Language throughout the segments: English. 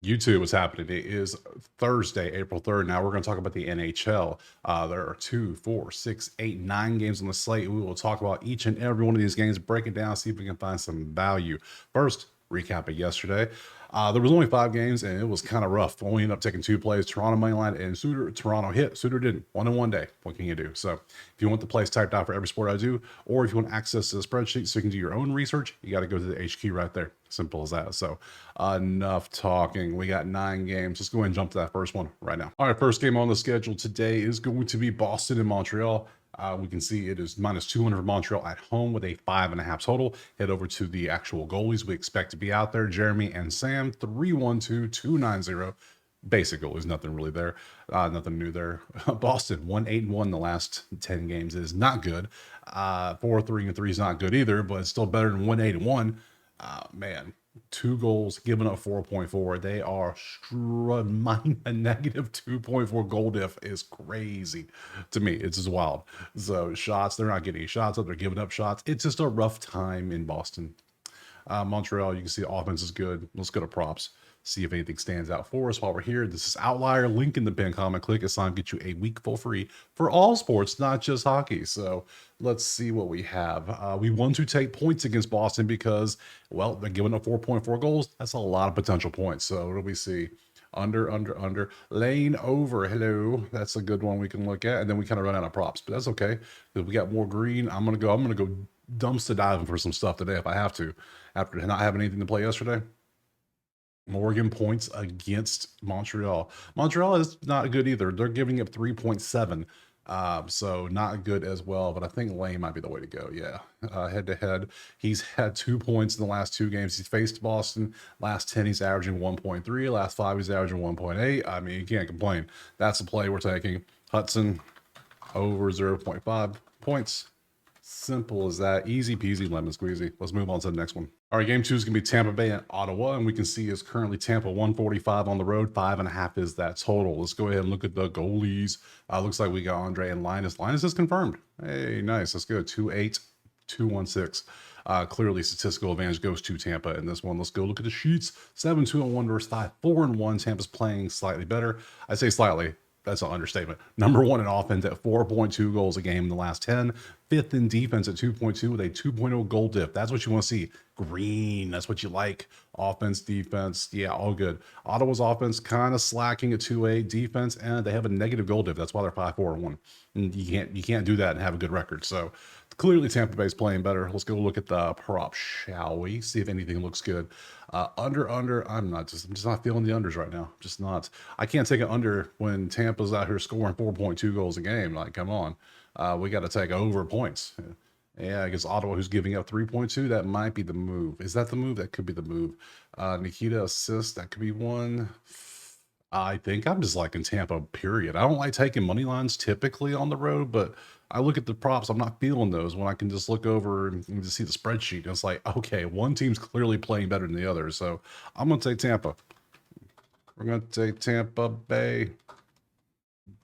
YouTube, what's happening? It is Thursday, April 3rd. Now we're going to talk about the NHL. There are 2, 4, 6, 8, 9 games on the slate. We will talk about each and every one of these games, break it down, see if we can find some value. First, recap it yesterday. There was only 5 games, and it was kind of rough. Only ended up taking 2 plays. Toronto money line and Suter. Toronto hit. Suter didn't. One in one day. What can you do? So if you want the plays typed out for every sport I do, or if you want access to the spreadsheet so you can do your own research, you got to go to the HQ right there. Simple as that. So enough talking. We got 9 games. Let's go ahead and jump to that first one right now. All right, first game on the schedule today is going to be Boston and Montreal. We can see it is minus 200 for Montreal at home with a 5.5 total. Head over to the actual goalies we expect to be out there. Jeremy and Sam, 312, 290. Basic goalies, nothing really there. Nothing new there. Boston, 1-8-1 the last 10 games is not good. 4-3-3 is not good either, but it's still better than 1-8-1. Man, 2 goals, giving up 4.4. They are struggling. A negative 2.4 goal diff is crazy to me. It's just wild. So shots, they're not getting any shots up. They're giving up shots. It's just a rough time in Boston. Montreal, you can see the offense is good. Let's go to props. See if anything stands out for us while we're here. This is Outlier. Link in the pinned comment. Click it, sign, get you a week for free for all sports, not just hockey. So let's see what we have. We want to take points against Boston because, well, they're giving up 4.4 goals. That's a lot of potential points. So what do we see? Under. Lane over. Hello. That's a good one we can look at. And then we kind of run out of props, but that's okay. If we got more green, I'm gonna go dumpster diving for some stuff today if I have to, after not having anything to play yesterday. Morgan points against Montreal. Montreal is not good either. They're giving up 3.7. So not good as well, but I think Lane might be the way to go. Yeah. Head to head. He's had 2 points in the last 2 games. He's faced Boston. Last 10, he's averaging 1.3. Last 5, he's averaging 1.8. I mean, you can't complain. That's the play we're taking. Hudson over 0.5 points. Simple as that. Easy peasy lemon squeezy. Let's move on to the next one. All right, game 2 is going to be Tampa Bay and Ottawa, and we can see is currently Tampa 145 on the road. 5.5 is that total. Let's go ahead and look at the goalies. Looks like we got Andre and Linus. Linus is confirmed. Hey, nice. Let's go 2-8, 2-1-6. Clearly, statistical advantage goes to Tampa in this one. Let's go look at the sheets. 7-2-1 versus 5-4-1. Tampa's playing slightly better. I say slightly. That's an understatement. Number 1 in offense at 4.2 goals a game in the last 10. 5th in defense at 2.2 with a 2.0 goal diff. That's what you want to see. Green. That's what you like. Offense, defense. Yeah, all good. Ottawa's offense kind of slacking at 2.8. Defense, and they have a negative goal diff. That's why they're 5-4-1. And you can't do that and have a good record. So clearly Tampa Bay's playing better. Let's go look at the prop, shall we? See if anything looks good. Under. I'm just not feeling the unders right now. Just not. I can't take an under when Tampa's out here scoring 4.2 goals a game. Like, come on. We got to take over points. Yeah, I guess Ottawa, who's giving up 3.2, that might be the move. Is that the move? That could be the move. Nikita assist, that could be one. I think I'm just liking Tampa, period. I don't like taking money lines typically on the road, but I look at the props. I'm not feeling those when I can just look over and just see the spreadsheet. And it's like, okay, one team's clearly playing better than the other. So I'm going to take Tampa. We're going to take Tampa Bay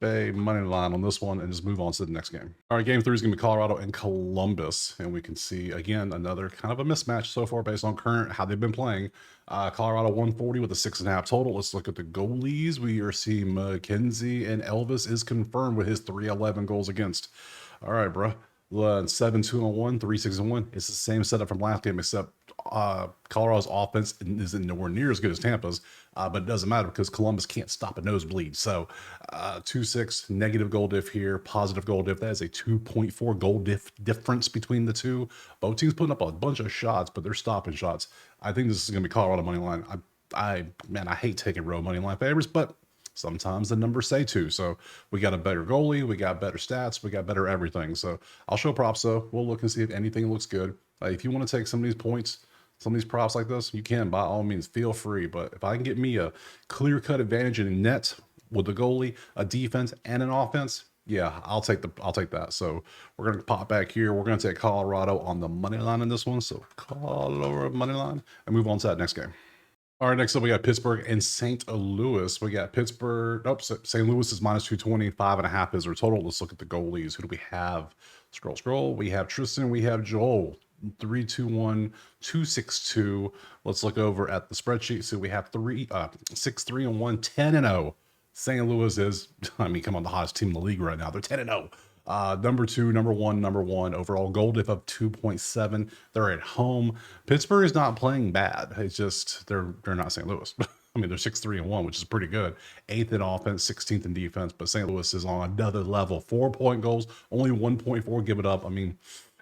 money line on this one and just move on to the next game. All right, game 3 is going to be Colorado and Columbus. And we can see, again, another kind of a mismatch so far based on current, how they've been playing. Colorado 140 with a 6.5 total. Let's look at the goalies. We are seeing McKenzie, and Elvis is confirmed with his 311 goals against. All right, bro. 7-2-1, 3-6-1. It's the same setup from last game, except Colorado's offense isn't nowhere near as good as Tampa's, but it doesn't matter because Columbus can't stop a nosebleed. So 2-6, negative goal diff here, positive goal diff. That is a 2.4 goal difference between the two. Both teams putting up a bunch of shots, but they're stopping shots. I think this is going to be Colorado money line. I hate taking road money line favorites, but sometimes the numbers say to. So we got a better goalie, we got better stats, we got better everything. So I'll show props though. We'll look and see if anything looks good. If you want to take some of these points, some of these props like this, you can by all means, feel free. But if I can get me a clear-cut advantage in net with the goalie, a defense, and an offense, yeah, I'll take that. So we're gonna pop back here. We're gonna take Colorado on the money line in this one. So Colorado money line and move on to that next game. All right, next up, we got Pittsburgh and St. Louis. We got Pittsburgh. Nope, St. Louis is minus 220, 5.5 is our total. Let's look at the goalies. Who do we have? Scroll. We have Tristan. We have Joel. 3-2-1, 2-6-2. Let's look over at the spreadsheet. So we have 6-3-1, 10-0. St. Louis is, I mean, come on, the hottest team in the league right now. They're 10-0. Number 2, number 1. Overall goal diff of 2.7. They're at home. Pittsburgh is not playing bad. It's just they're not St. Louis. I mean, they're 6-3-1, which is pretty good. 8th in offense, 16th in defense. But St. Louis is on another level. 4-point goals, only 1.4 give it up. I mean,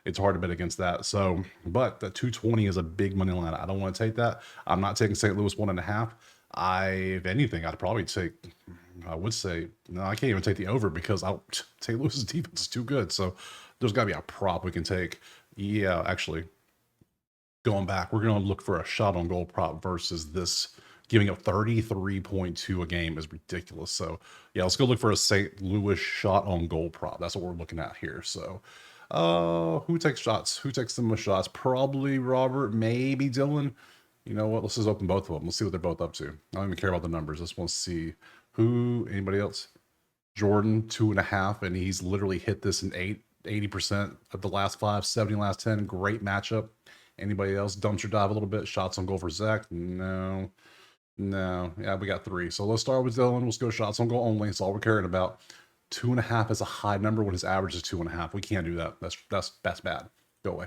it's hard to bet against that. So, but the 220 is a big money line. I don't want to take that. I'm not taking St. Louis 1.5. If anything, I'd probably take. I would say no. I can't even take the over because St. Louis's defense is too good. So there's got to be a prop we can take. Yeah, actually, going back, we're going to look for a shot on goal prop versus this. Giving up 33.2 a game is ridiculous. So yeah, let's go look for a St. Louis shot on goal prop. That's what we're looking at here. So who takes shots? Who takes the most shots? Probably Robert, maybe Dylan. You know what? Let's just open both of them. Let's see what they're both up to. I don't even care about the numbers. I just want to see anybody else? Jordan, 2.5, and he's literally hit this in 80% of the last 5, 70 last 10. Great matchup. Anybody else? Dumpster dive a little bit. Shots on goal for Zach? No. Yeah, we got 3. So let's start with Dylan. Let's go shots on goal only. That's all we're caring about. 2.5 is a high number when his average is 2.5. We can't do that. That's bad. Go away.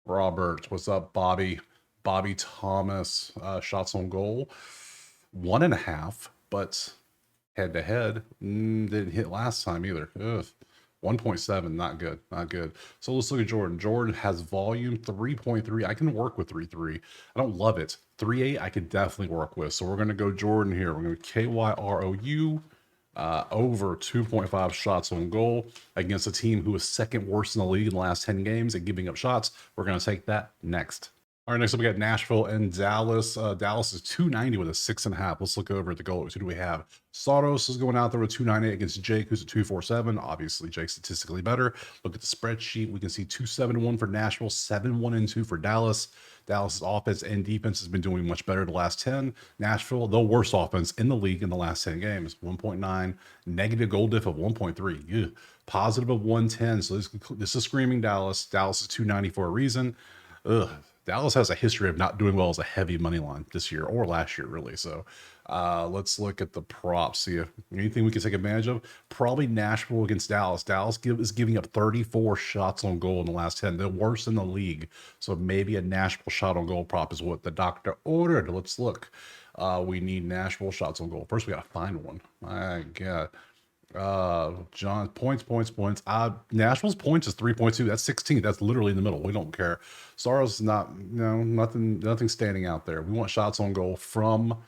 Robert, what's up? Bobby Thomas, shots on goal, 1.5, but head to head didn't hit last time either. 1.7, not good. So let's look at Jordan. Jordan has volume 3.3. I can work with 3.3. I don't love it. 3.8 I could definitely work with. So we're going to go Jordan here. We're going to KYROU over 2.5 shots on goal against a team who is second worst in the league in the last 10 games and giving up shots. We're going to take that next. All right, next up we got Nashville and Dallas. Dallas is 290 with a 6.5. Let's look over at the goals. Who do we have? Saros is going out there with 298 against Jake, who's a 247. Obviously, Jake's statistically better. Look at the spreadsheet. We can see 271 for Nashville, 7-1-2 for Dallas. Dallas's offense and defense has been doing much better the last 10. Nashville, the worst offense in the league in the last 10 games, 1.9. Negative goal diff of 1.3. Ew. Positive of 110. So this is screaming Dallas. Dallas is 290 for a reason. Ugh. Dallas has a history of not doing well as a heavy money line this year or last year, really. So let's look at the props. See if anything we can take advantage of. Probably Nashville against Dallas. Dallas is giving up 34 shots on goal in the last 10. They're worst in the league. So maybe a Nashville shot on goal prop is what the doctor ordered. Let's look. We need Nashville shots on goal. First, we got to find one. My God. John, points. Nashville's points is 3.2. That's 16th. That's literally in the middle. We don't care. Saros is nothing standing out there. We want shots on goal from,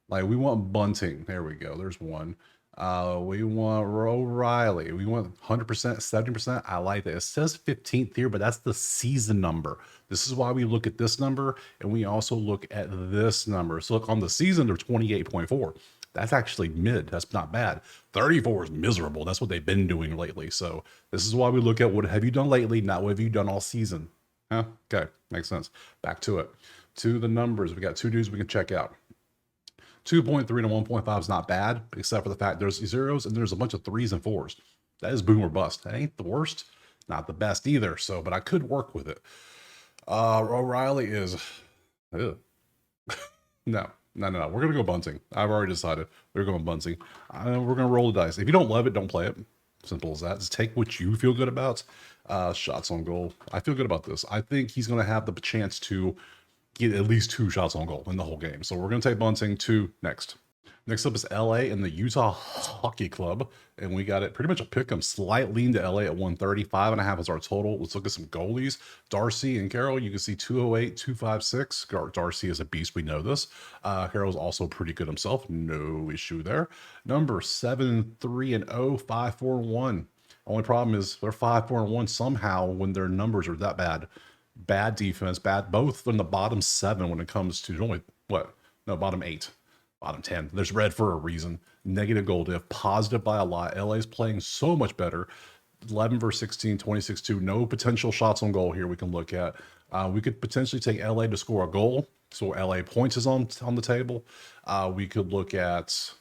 we want Bunting. There we go. There's one. We want O'Reilly. We want 100%, 70%. I like that. It says 15th here, but that's the season number. This is why we look at this number, and we also look at this number. So look, on the season, they're 28.4. That's actually mid. That's not bad. 34 is miserable. That's what they've been doing lately. So this is why we look at what have you done lately, not what have you done all season. Huh? Okay, makes sense. Back to it. To the numbers, we got 2 dudes we can check out. 2.3 to 1.5 is not bad, except for the fact there's zeros and there's a bunch of 3s and 4s. That is boom or bust. That ain't the worst, not the best either. So, but I could work with it. O'Reilly is, no. We're going to go Bunting. I've already decided. We're going Bunting. We're going to roll the dice. If you don't love it, don't play it. Simple as that. Just take what you feel good about. Shots on goal. I feel good about this. I think he's going to have the chance to get at least 2 shots on goal in the whole game. So we're going to take Bunting to next. Next up is LA and the Utah Hockey Club. And we got it pretty much a pick 'em. Slight lean to LA at 130. 5.5 is our total. Let's look at some goalies. Darcy and Carroll, you can see 208, 256. Darcy is a beast. We know this. Carroll's also pretty good himself. No issue there. Number 7, 3-0, 5-4-1. Only problem is they're 5-4-1 somehow when their numbers are that bad. Bad defense, both in the bottom 7 when it comes to only bottom 8. Bottom 10. There's red for a reason. Negative goal diff. Positive by a lot. LA's playing so much better. 11 versus 16, 26-2. No potential shots on goal here we can look at. We could potentially take LA to score a goal. So LA points is on the table. We could look at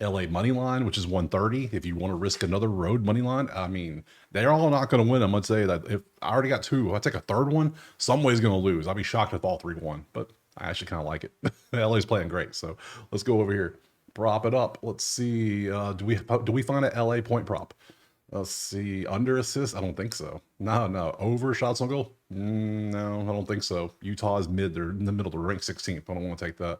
LA money line, which is 130. If you want to risk another road money line, I mean, they're all not going to win. I'm going to say that if I already got two, if I take a third one, some way's going to lose. I'll be shocked if all three won, but I actually kind of like it. LA's playing great. So let's go over here, prop it up. Let's see. Do we find an LA point prop? Let's see. Under assist? I don't think so. No. Over shots on goal? No, I don't think so. Utah is mid. They're in the middle. They're ranked 16th. I don't want to take that.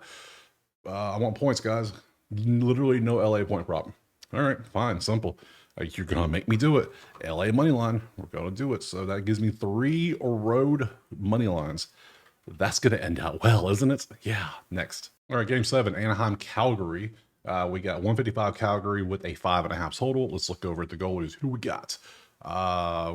I want points, guys. Literally no LA point prop. All right, fine, simple. You're gonna make me do it. LA money line. We're gonna do it. So that gives me 3 road money lines. That's gonna end out well, isn't it? Yeah. Next. All right, game 7, Anaheim Calgary. We got 155 Calgary with a 5.5 total. Let's look over at the goalies. Who we got?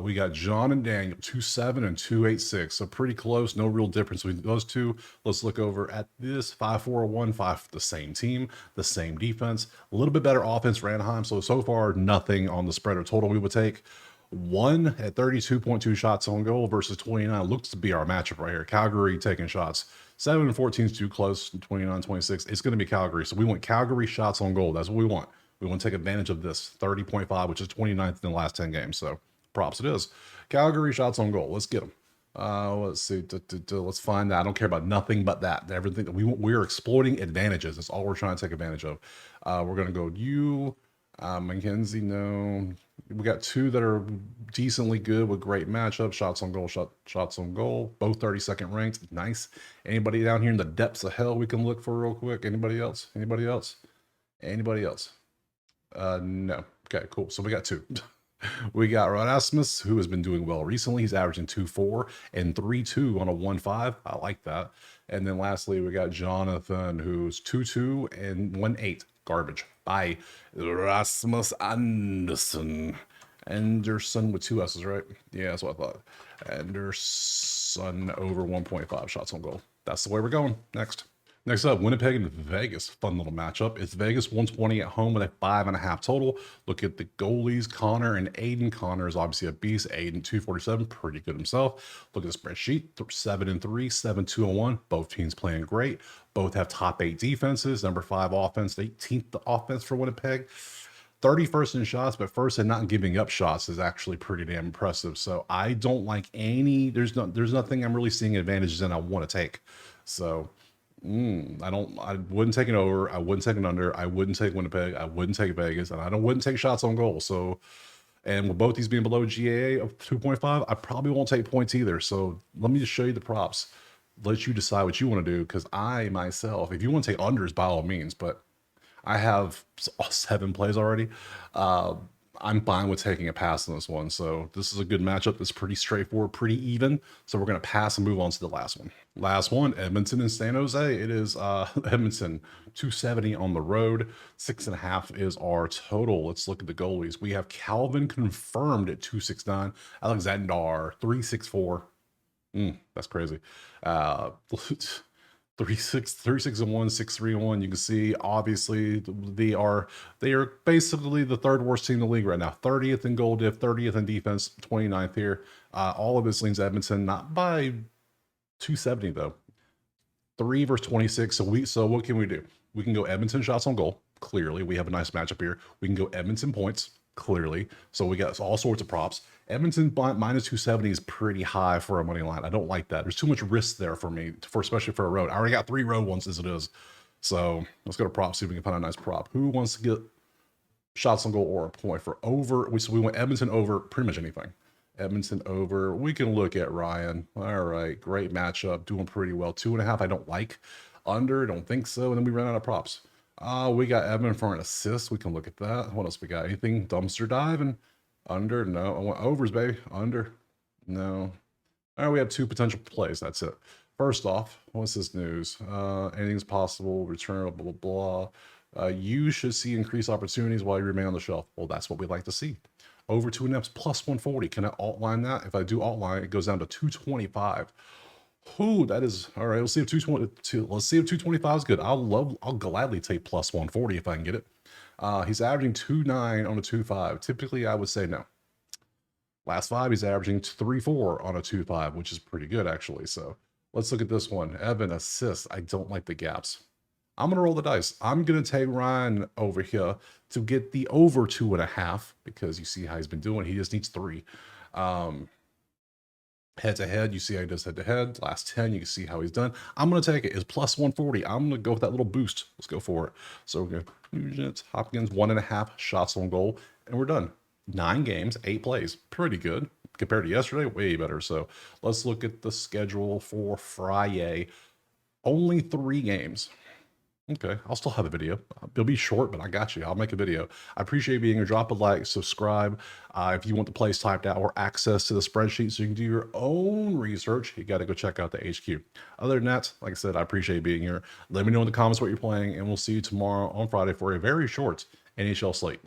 We got John and Daniel, 2.7 and 2.86. So pretty close. No real difference between those two. Let's look over at this 5.41.5. The same team, the same defense, a little bit better offense for Anaheim. So far, nothing on the spread or total we would take. 1 at 32.2 shots on goal versus 29 looks to be our matchup right here. Calgary taking shots. 7 and 14 is too close. 29, 26. It's going to be Calgary. So we want Calgary shots on goal. That's what we want. We want to take advantage of this 30.5, which is 29th in the last 10 games. So props it is. Calgary shots on goal. Let's get them. Let's see. Let's find that. I don't care about nothing but that. Everything that we're exploiting advantages. That's all we're trying to take advantage of. We're going to go you. Mackenzie, no. We got 2 that are decently good with great matchups. Shots on goal, shots on goal. Both 32nd ranked. Nice. Anybody down here in the depths of hell we can look for real quick? Anybody else? Anybody else? Anybody else? No. Okay, cool. So we got 2. We got Rasmus, who has been doing well recently. He's averaging 2.4 and 3.2 on a 1.5. I like that. And then lastly, we got Jonathan, who's 2.2 and 1.8. Garbage. Bye. Rasmus Anderson. Anderson with 2 S's, right? Yeah, that's what I thought. Anderson over 1.5 shots on goal. That's the way we're going. Next. Next up, Winnipeg and Vegas. Fun little matchup. It's Vegas 120 at home with a 5.5 total. Look at the goalies, Connor and Aiden. Connor is obviously a beast. Aiden 247, pretty good himself. Look at the spreadsheet. 7 and 3, 7-2-1. Both teams playing great. Both have top 8 defenses. Number 5 offense, 18th offense for Winnipeg. 31st in shots, but first and not giving up shots is actually pretty damn impressive. So I don't like any. There's nothing I'm really seeing advantages in I want to take. So. I wouldn't take an over. I wouldn't take an under. I wouldn't take Winnipeg. I wouldn't take Vegas, and I wouldn't take shots on goal. So, and with both these being below GAA of 2.5, I probably won't take points either. So let me just show you the props. Let you decide what you want to do, because I myself, if you want to take unders, by all means, but I have 7 plays already. I'm fine with taking a pass on this one. So this is a good matchup. It's pretty straightforward, pretty even. So we're going to pass and move on to the last one. Last one, Edmonton and San Jose. It is Edmonton 270 on the road. 6.5 is our total. Let's look at the goalies. We have Calvin confirmed at 269. Alexander 364. That's crazy. 36 and 1, 6-3 and 1. You can see obviously they are basically the 3rd worst team in the league right now. 30th in goal diff, 30th in defense, 29th here. All of this leans Edmonton, not by 270 though. 3 versus 26. So what can we do? We can go Edmonton shots on goal. Clearly, we have a nice matchup here. We can go Edmonton points. Clearly, so we got all sorts of props. Edmonton minus 270 is pretty high for a money line. I don't like that. There's too much risk there for me, especially for a road. I already got 3 road ones as it is. So let's go to props, see if we can find a nice prop. Who wants to get shots on goal or a point for over? So we want Edmonton over pretty much anything. Edmonton over. We can look at Ryan. All right, great matchup, doing pretty well. 2.5 I don't like. Under, don't think so. And then we ran out of props. We got Evan for an assist. We can look at that. What else we got? Anything? Dumpster diving? Under? No. I want overs, baby. Under? No. All right, we have 2 potential plays. That's it. First off, what's this news? Anything's possible. Return, blah, blah, blah. You should see increased opportunities while you remain on the shelf. Well, that's what we'd like to see. Over 2.5 plus 140. Can I outline that? If I do outline, it goes down to 225. Ooh, that is all right. Let's see if 222. Let's see if 225 is good. I'll gladly take plus 140 if I can get it. He's averaging 2.9 on a 2.5. Typically, I would say no. Last 5, he's averaging 3.4 on a 2.5, which is pretty good actually. So let's look at this one. Evan assists. I don't like the gaps. I'm going to roll the dice. I'm going to take Ryan over here to get the over 2.5 because you see how he's been doing. He just needs 3. Head to head, you see how he does head to head. Last 10, you can see how he's done. I'm going to take it. It's plus 140. I'm going to go with that little boost. Let's go for it. So we're going to Nugent, Hopkins, 1.5 shots on goal, and we're done. 9 games, 8 plays. Pretty good. Compared to yesterday, way better. So let's look at the schedule for Friday. Only 3 games. Okay, I'll still have a video. It'll be short, but I got you. I'll make a video. I appreciate being here. Drop a like, subscribe. If you want the plays typed out or access to the spreadsheet so you can do your own research, you got to go check out the HQ. Other than that, like I said, I appreciate being here. Let me know in the comments what you're playing, and we'll see you tomorrow on Friday for a very short NHL slate.